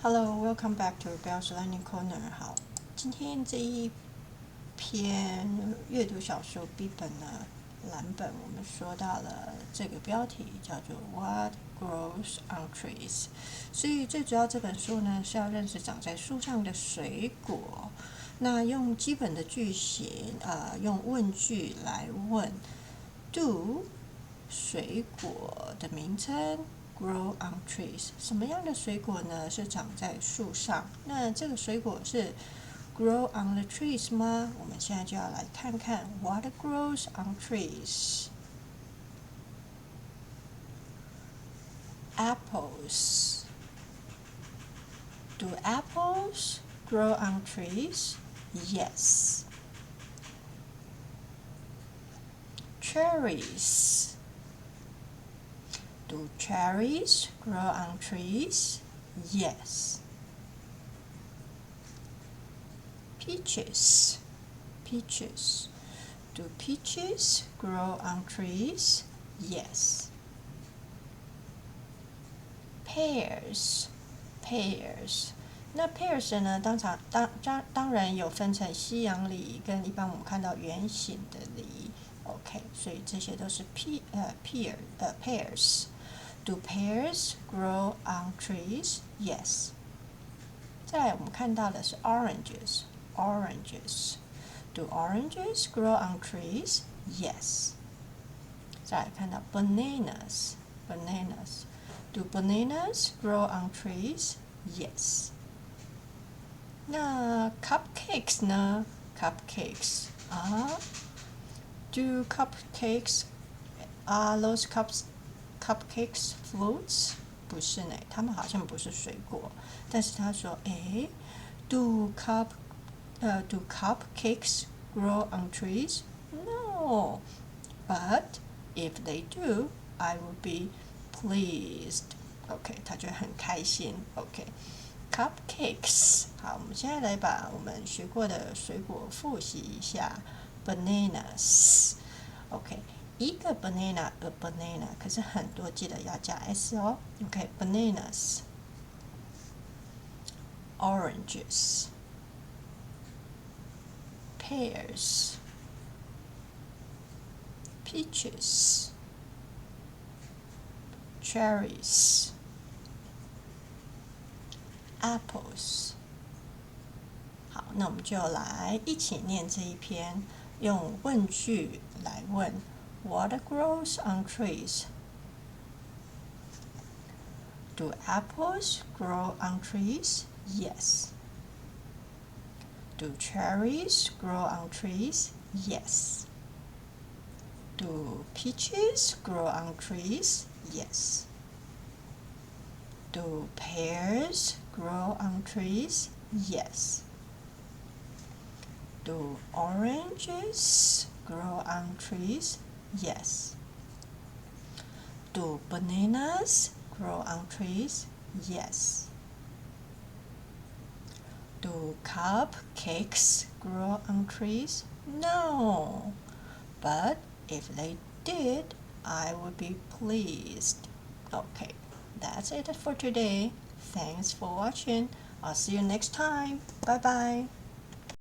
Hello, welcome back to Pears Learning Corner. 好，今天这一篇阅读小说 B 本呢蓝本，我们说到了这个标题叫做 What Grows on Trees。所以最主要这本书呢是要认识长在树上的水果。那用基本的句型，用问句来问 Do 水果的名称。Grow on trees， 什么样的水果呢？是长在树上。那这个水果是 grow on the trees 吗？我们现在就要来看看 What grows on trees. Apples. Do apples grow on trees? Yes. Cherries.Do cherries grow on trees? Yes. Peaches. Do peaches grow on trees? Yes. Pears. 那 pears 呢？当然有分成西洋梨跟一般我们看到圆形的梨。OK， 所以这些都是pears。Do pears grow on trees? Yes. 再来我们看到的是 oranges. Do oranges grow on trees? Yes. 再来看到 bananas. Do bananas grow on trees? Yes. 那 cupcakes 呢？ Do cupcakes are those cupcakes fruits? 不是呢，它们好像不是水果。但是他说，Do cupcakes grow on trees? No. But if they do, I will be pleased. OK， 他就很开心。OK。Cupcakes， 好，我们现在来把我们学过的水果复习一下。Bananas， OK， 一个 banana a banana， 可是很多记得要加 s 哦。OK，bananas， oranges， pears， peaches， cherries， apples。好，那我们就来一起念这一篇。用问句来问 What grows on trees? Do apples grow on trees? Yes. Do cherries grow on trees? Yes. Do peaches grow on trees? Yes. Do pears grow on trees? Yes. Do oranges grow on trees? Yes. Do bananas grow on trees? Yes. Do cupcakes grow on trees? No. But if they did, I would be pleased. Okay, that's it for today. Thanks for watching. I'll see you next time. Bye bye.